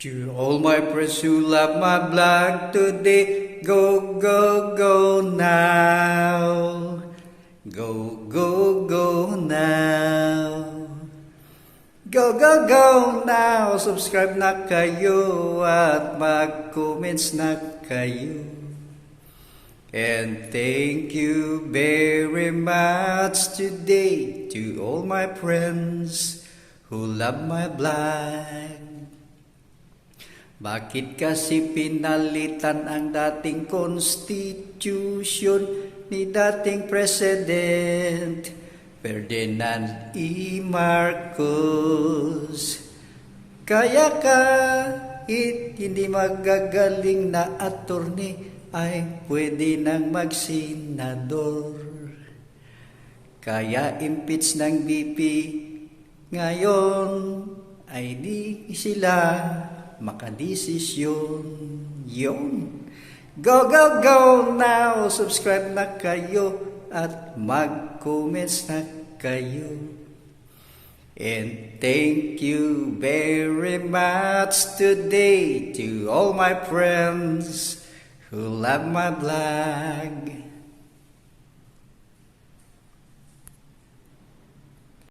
To all my friends who love my blog today, go, go, go now. Go, go, go now. Go, go, go now. Subscribe na kayo at mag-comments na kayo. And thank you very much today to all my friends who love my blog. Bakit kasi pinalitan ang dating constitution ni dating President Ferdinand E. Marcos? Kaya kahit hindi magagaling na attorney ay pwede nang magsenador. Kaya impeach ng BP ngayon ay di sila makadesisyon. Yun. Go, go, go now. Subscribe na kayo at mag-comments na kayo. And thank you very much today to all my friends who love my blog.